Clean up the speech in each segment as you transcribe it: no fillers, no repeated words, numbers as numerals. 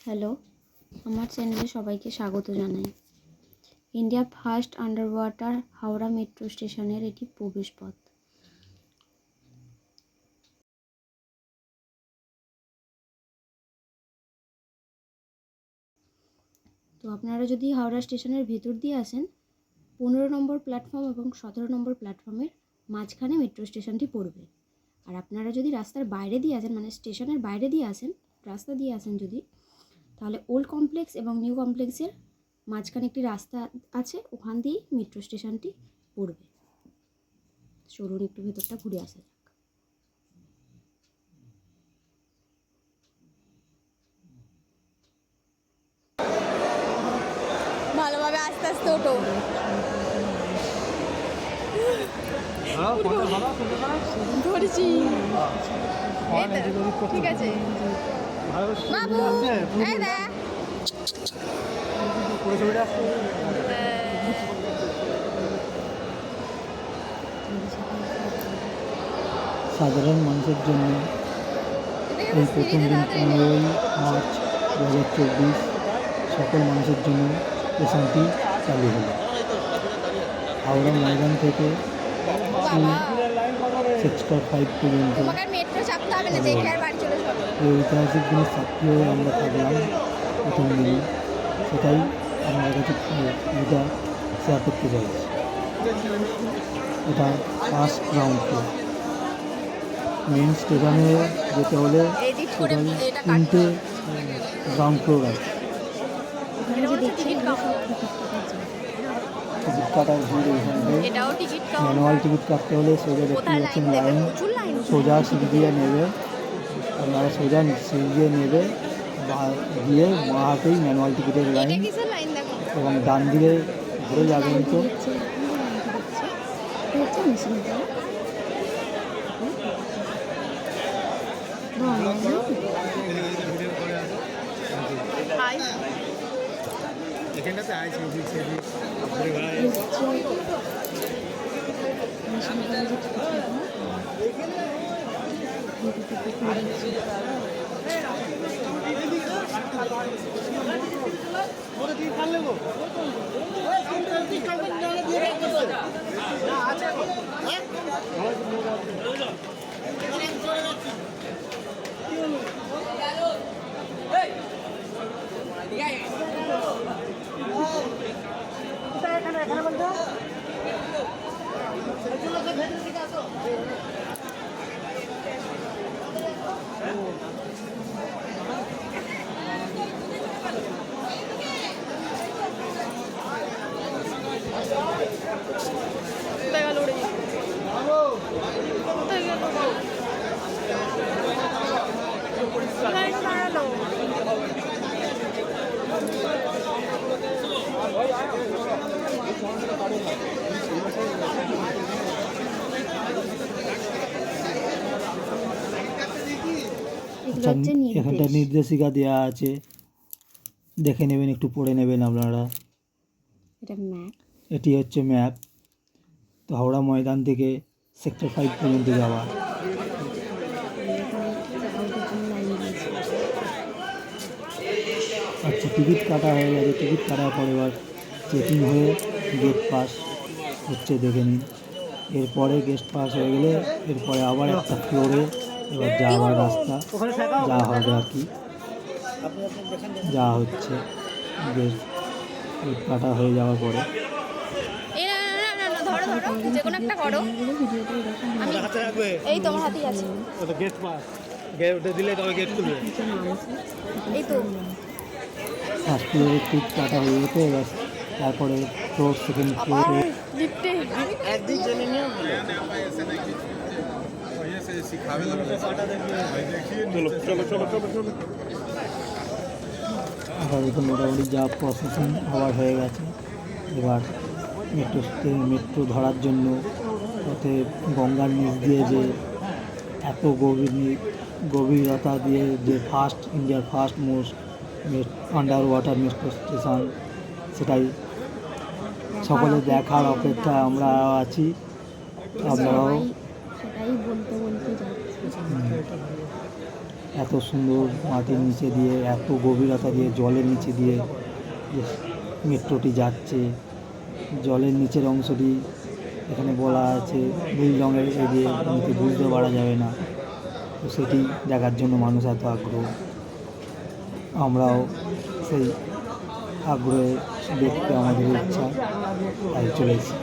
Hello, আমার চ্যানেলে সবাইকে স্বাগত জানাই। India first under water Howrah metro স্টেশনের এটি প্রবেশপথ। তো আপনারা যদি হাওড়া স্টেশনের ভেতর দিয়ে আসেন, 15 নম্বর প্ল্যাটফর্ম এবং 17 নম্বর প্ল্যাটফর্মের মাঝখানে মেট্রো স্টেশনটি পড়বে। আর আপনারা যদি রাস্তার বাইরে দিয়ে আসেন, মানে স্টেশনের বাইরে দিয়ে আসেন, রাস্তা দিয়ে আসেন যদি, তাহলে ওল্ড কমপ্লেক্স এবং নিউ কমপ্লেক্সের মাঝখানে একটি রাস্তা আছে, ওখান দিয়েই মেট্রো স্টেশনটি পড়বে। চলুন একটু ভেতরটা ঘুরে আসা যাক। ভালোভাবে আস্তে আস্তে ওঠো। ধরেছি। ঠিক আছে বাবু, এই দে। সাধারণ মানুষের জন্য এই প্রথম দিন 15ই মার্চ 2024 সকল মানুষের জন্য স্টেশনটি চালু হলো। হাওড়া ময়দান থেকে সেক্টর 5 পর্যন্ত মেট্রো চাপতে হবে না, দেখে আর বাড়ি চলে যাবে। এই ঐতিহাসিক দিনের সাক্ষী হয়ে আমরা থাকলাম প্রথম দিনে, সেটাই আমার কাছে এটা শেয়ার করতে চাইছি। এটা ফার্স্ট গ্রাউন্ড ফ্লোর। মেন স্টেশনে যেতে হলে টোটাল 3টে গ্রাউন্ড ফ্লোর আছে। টিকিট কাটার ভিড় এখানে ম্যানুয়াল টিকিট কাটতে হলে সোজা দেখতে পাচ্ছেন লাইন, সোজা সিঁড়ি দিয়ে নেবে, আপনারা সোজা সিঁড়ি দিয়ে নেবে গিয়ে মা হাতেই ম্যানুয়াল টিকিটের লাইন, এবং ডান দিকে ঘুরে যাবেন তো এখানটা নির্দেশিকা দেওয়া আছে, দেখে নেবেন, একটু পড়ে নেবেন আপনারা। এটি হচ্ছে ম্যাপ। তো হাওড়া ময়দান থেকে সেক্টর 5 পর্যন্ত যাওয়া। আচ্ছা, টিকিট কাটা হয়ে গেছে। টিকিট কাটার পর এবার চেকিং হয়ে গেট পাস হচ্ছে, দেখে নিন। এরপরে গেস্ট পাস হয়ে গেলে এরপরে আবার একটা ফ্লোরে এবার যাওয়ার রাস্তা যা হবে আর কি, যা হচ্ছে গেট কাটা হয়ে যাওয়ার পরে এই তোমার হাতেই আছে। গেট পাস গেট দিলে তবে গেট খুলবে। এই তো ফার্স্ট ফ্লোরের টিকিট কাটা হয়ে যেতে, এবার তারপরে ফ্লোর, সেকেন্ড ফ্লোরে লিফটে একদিন জেনে নিও। আপাতত মোটামুটি যা প্রসেসিং হওয়ার হয়ে গেছে। এবার মেট্রো ধরার জন্য ওতে গঙ্গার নিচ দিয়ে যে এত গভীরতা দিয়ে যে ইন্ডিয়ার first most under water metro station, সেটাই সকলে দেখার অপেক্ষায় আমরা আছি। আপনারাও সেটাই বলতে যাচ্ছি। এত সুন্দর মাটির নিচে দিয়ে, এত গভীরতা দিয়ে, জলের নিচে দিয়ে যে মেট্রোটি যাচ্ছে। জলের নিচের অংশটি এখানে বলা আছে নীল রঙের এরিয়া, এমনিতে বুঝতে পারা যাবে না। তো সেটি দেখার জন্য মানুষ এত আগ্রহ, আমরাও সেই আগ্রহে দেখতে আমাদের ইচ্ছা, তাই চলেছি।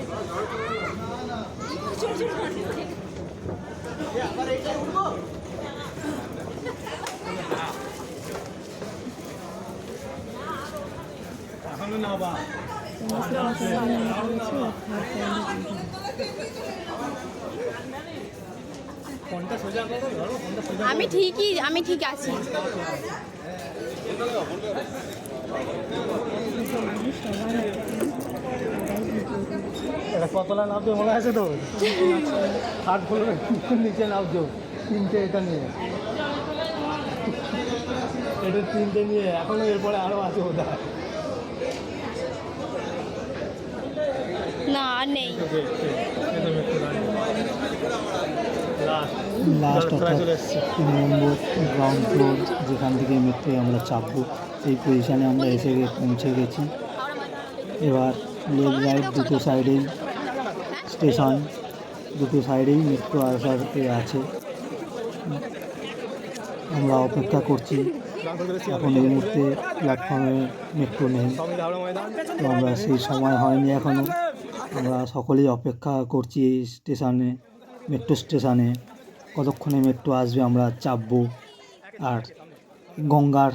আমি ঠিক আছি। এটা কতলা নামছে মনে আছে তো? 8 ফ্লোরের নিচে নামছো, 3টে এটা নিয়ে, এটা 3টে নিয়ে এখনো এরপরে আরও আছে বোধ হয়। না আর নেই। লাস্ট অর্থাৎ 3 নম্বর গ্রাউন্ড ফ্লোর, যেখান থেকে মেট্রোয় আমরা চাপবো, সেই পজিশানে আমরা পৌঁছে গেছি। এবার লেফট রাইট দুটো সাইডেই স্টেশন, দুটো সাইডেই মেট্রো আসার আছে। আমরা অপেক্ষা করছি। এখন এই মুহূর্তে প্ল্যাটফর্মে মেট্রো নেই, তো আমরা সেই সময় হয়নি এখনও। আমরা সকলেই অপেক্ষা করছি এই স্টেশনে, মেট্রো স্টেশনে কতক্ষণে মেট্রো আসবে, আমরা চাপবো। আর গঙ্গার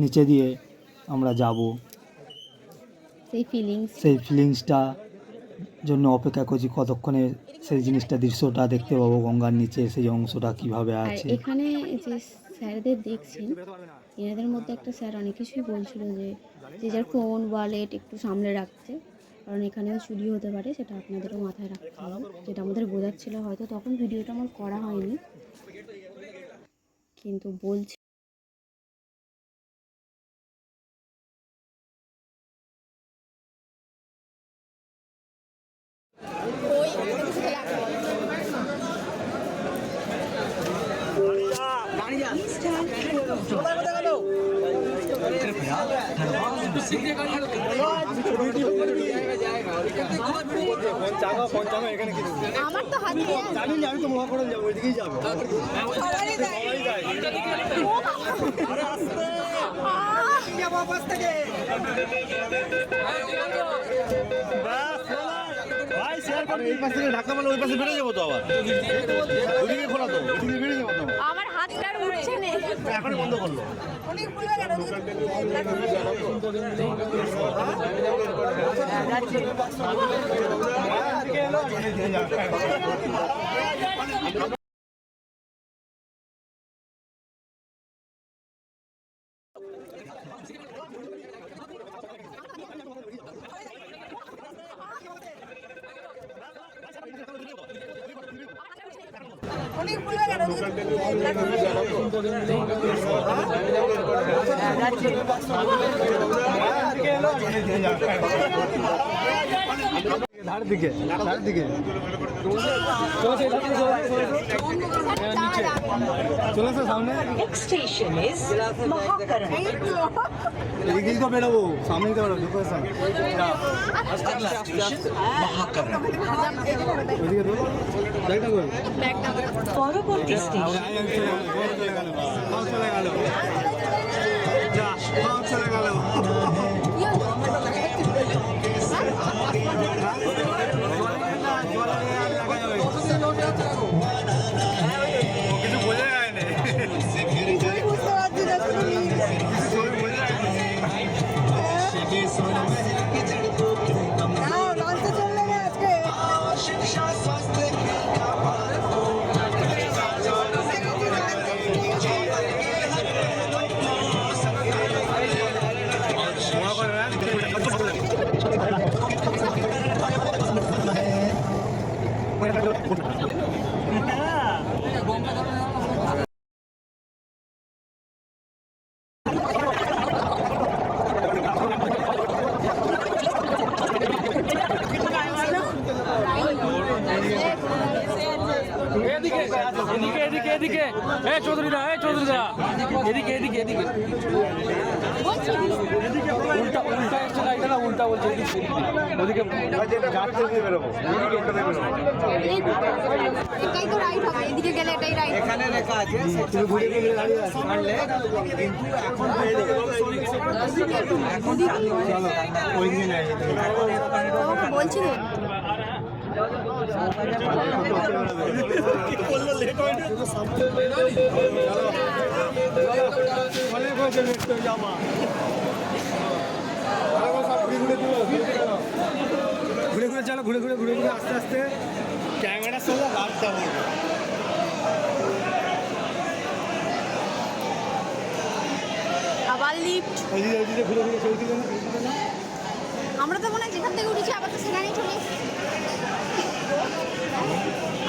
নিচে দিয়ে আমরা যাব, সেই ফিলিংসটা জন্য অপেক্ষা করছি কতক্ষণে সেই জিনিসটা, দৃশ্যটা দেখতে পাবো, গঙ্গার নিচে সেই অংশটা কিভাবে আর আছে। এখানে যে স্যারদের দেখছেন, এনাদের মধ্যে একটা স্যার অনেক কিছুই বলছিল যে যে যার ফোন ওয়ালেট একটু সামলে রাখতে, কারণ এখানেও চুরি হতে পারে, সেটা আপনাদেরও মাথায় রাখতে হবে। যেটা আমাদের বোঝাচ্ছিল, হয়তো তখন ভিডিওটা আমার করা হয়নি, কিন্তু বলছি আমার তো হাত দিয়ে জানি না, আমি তো মহাকরণ যাবো, ওইদিকেই যাবো। এই পাশ থেকে ঢাকা মানে ওই পাশে বেড়ে যাবো তো, আবার ওইদিকে খোলা তো, ওইদিকে বেড়ে যাবো তো। আমার হাতটা উঠছে না। এখনই বন্ধ করলো। ধার দিকে চলেছে সামনে। এদিকেই তো বেরোবো, সামনেই তো বেরোবো। ওইদিকে তো ব্যাগটা কই? পরবর্তী স্টেশন চলে গেল, চলে গেল। কিছু বোঝা যায় না, বুঝতে পারছি না, চৌধুরীদা এদিকে এদিকে এদিকে উল্টা উল্টা এসছে না, এটা না উল্টা বলছে ওদিকে যাচ্ছে দিয়ে বেরোবো এটাই তো রাইট হবে, এদিকে গেলে এটাই রাইট। এখানে লেখা আছে তুমি ঘুরে ঘুরে দাঁড়িয়ে আছো মারলে কিন্তু এখন এখন চলো ওই দিন তোমাকে বলছি তো। অনেক হয়েছে নেক্সট জামা ঘুরে ঘুরে চলো, ঘুরে ঘুরে ঘুরে ঘুরে আস্তে আস্তে ক্যামেরার সঙ্গে রাখতে হবে। আবার লিফট। ওইদিকে ওইদিকে ঘুরে ঘুরে ছবি তুলে না। আমরা তো মনে হয় যেখান থেকে উঠেছি আবার তো সেখানেই চলে এসেছি।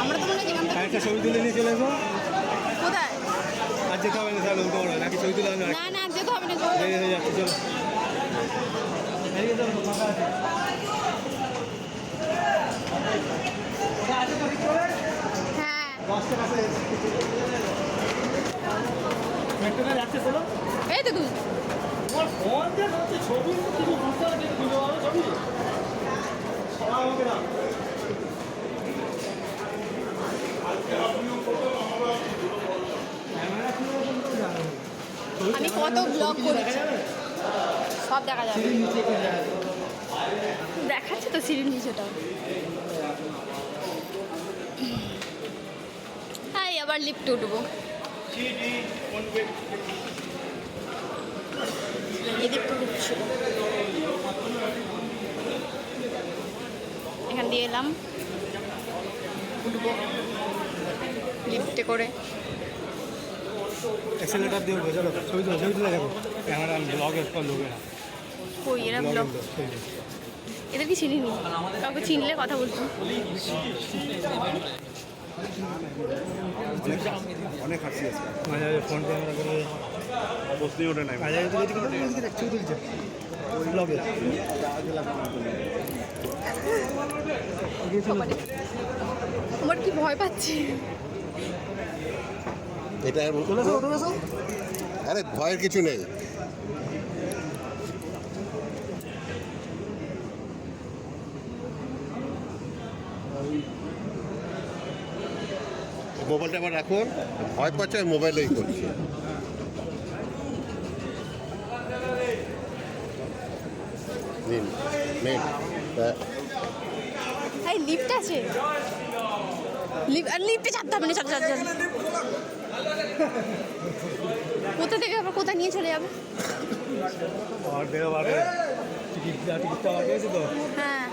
আমরা তো মনে হয় যেখান থেকে একটা ছবি তুলে নিয়ে চলে এসো। কোথায়? আর যেতে হবে না তাহলে তোমরা নাকি ছবি তুলে আনো না না যেতে হবে না, চলো। হয়ে যাচ্ছে চলো। হ্যাঁ মেট্রোটা যাচ্ছে চলো। এই তো তুই ছবি কিছু বুঝতে পারছি ছবি আমাকে না আমি কত ব্লগ করেছি, সব দেখা যাবে। দেখাচ্ছে তো সিঁড়ির নিচেটা। হ্যাঁ আবার লিফটে উঠবো। এদিক থেকে উঠছিল, এখান দিয়ে এলাম, উঠবো লিফটে করে। অ্যাক্সেলেটার দিয়ে উঠবো চলো, ছবি তুলে দেখো ক্যামেরা ব্লগের পর লোকে না কই এরা ব্লগ, এদের কি চিনি নি, কাউকে চিনলে কথা বলতো। অনেক হাসি আছে মাঝে মাঝে ফোন ক্যামেরা করে বসতে ওঠে নাই মাঝে মাঝে ছবি তুলছে ব্লগে। আমার কি ভয় পাচ্ছি। এটা আরে ভয়ের কিছু নেই। মোবাইলটা আবার রাখুন, ভয় পাচ্ছে আমি মোবাইলেই করছি। নিন নিন এই লিফট আছে, লিফটে চাপতে হবে না, চল চল চল। কোথা থেকে আবার কোথায় নিয়ে চলে যাবে। আর বেরোবার টিকিটটা আবার পেয়েছে তো। হ্যাঁ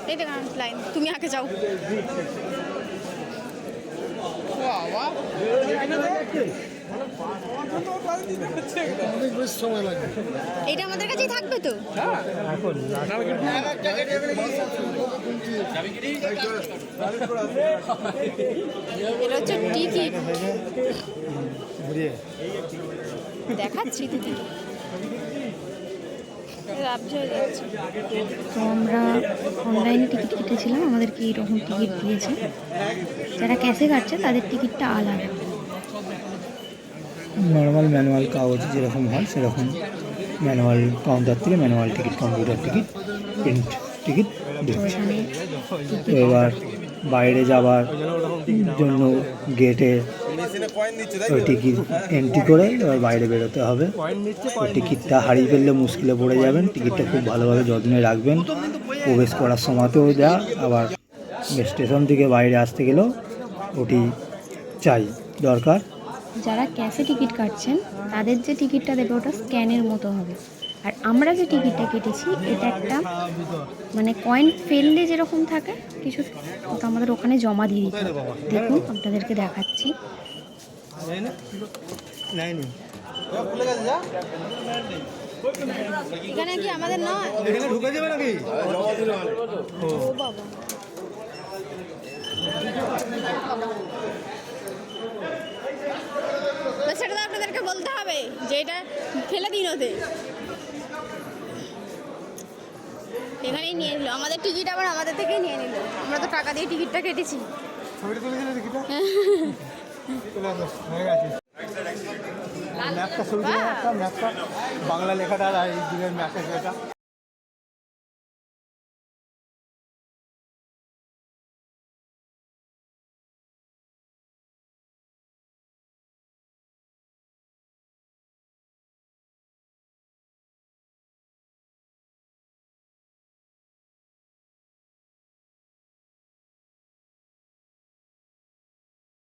এই দেখ লাইন, তুমি আগে যাও। অনেক বেশ সময় লাগবে। এটা আমাদের কাছেই থাকবে তো। এখন এটা হচ্ছে টিকিট, ঘুরিয়ে দেখাচ্ছি টিকিট। রাবজি হয়ে যাচ্ছে। তো আমরা অনলাইনে টিকিট কেটেছিলাম, আমাদেরকে এইরকম টিকিট দিয়েছে। যারা ক্যাশে কাটছে তাদের টিকিটটা আলাদা। নর্মাল ম্যানুয়াল কাগজ যেরকম হয় সেরকম ম্যানুয়াল কাউন্টার থেকে manual ticket, computer ticket, print ticket দিচ্ছে। তো এবার বাইরে যাওয়ার জন্য গেটে ওই টিকিট এন্ট্রি করে এবার বাইরে বেরোতে হবে। ওই টিকিটটা হারিয়ে ফেললে মুশকিলে পড়ে যাবেন। টিকিটটা খুব ভালোভাবে যত্নে রাখবেন। প্রবেশ করার সময়তেও যা, আবার স্টেশন থেকে বাইরে আসতে গেলেও ওটি চাই, দরকার। যারা ক্যাশে টিকিট কাটছেন তাদের যে টিকিটটা দেবে ওটা স্ক্যানের মতো হবে। আর আমরা যে টিকিটটা কেটেছি এটা একটা মানে কয়েন ফেললে যেরকম থাকে কিছু, ওটা আমাদের ওখানে জমা দিয়ে দিতে হবে। দেখুন আপনাদেরকে দেখাচ্ছি। এখানে কি আমাদের নয়? এখানে ঢুকে যাবে নাকি? ও বাবা, সেটা তো আপনাদেরকে বলতে হবে যে এটা ফেলে দিন ওদের। এখানেই নিয়ে নিল আমাদের টিকিট, আবার আমাদের থেকেই নিয়ে নিল। আমরা তো টাকা দিয়ে টিকিটটা কেটেছি। ছবিটা তুলে দিলে দেখিটা চলে আসো, হয়ে গেছে। ম্যাপটা ছবি তুলে একটা ম্যাপটা বাংলা লেখাটা আর এই দিনের ম্যাপটা সেটা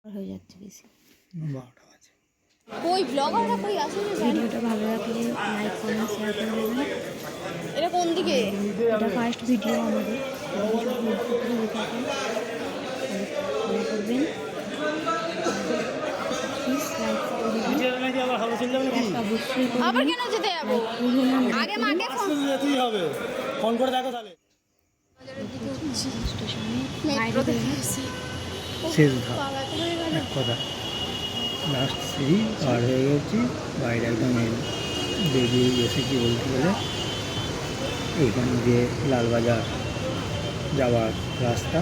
হয়ে যাচ্ছে বেশি। 12টা বাজে। ওই ব্লগাররা কই আসে না জানি। ভিডিওটা ভালো লাগলে লাইক কমেন্ট শেয়ার করে দেবেন। এটা কোন দিকে? এটা ফার্স্ট ভিডিও আমাদের, যদি থাকেন ফলো করবেন, প্লিজ লাইক করে দেবেন। নাকি আবার হাওড়া চলে যাবে নাকি? একটা অবশ্যই আবার করবেন। কেন যেতে যাবো? আগে মাকে ফোন। যেতেই হবে, ফোন করে দেখো তাহলে। স্টেশনে বাইরে মেট্রো থেকে বেরোনো। এসেছি। শেষ ধাপ এক কথা, লাস্ট সিঁড়ি পার হয়ে গেছি, বাইরে একদম বেরিয়ে এসেছি বলতে গেলে। এইখান দিয়ে লালবাজার যাওয়ার রাস্তা,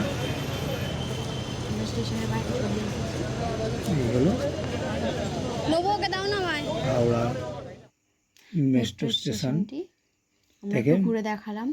আমরা স্টেশনের বাইরে চলে এসেছি। এই হলো নবুকে দাও না ভাই। হাওড়া মেট্রো মেট্রো স্টেশন স্টেশনটি আমরা থেকে একটু ঘুরে দেখালাম।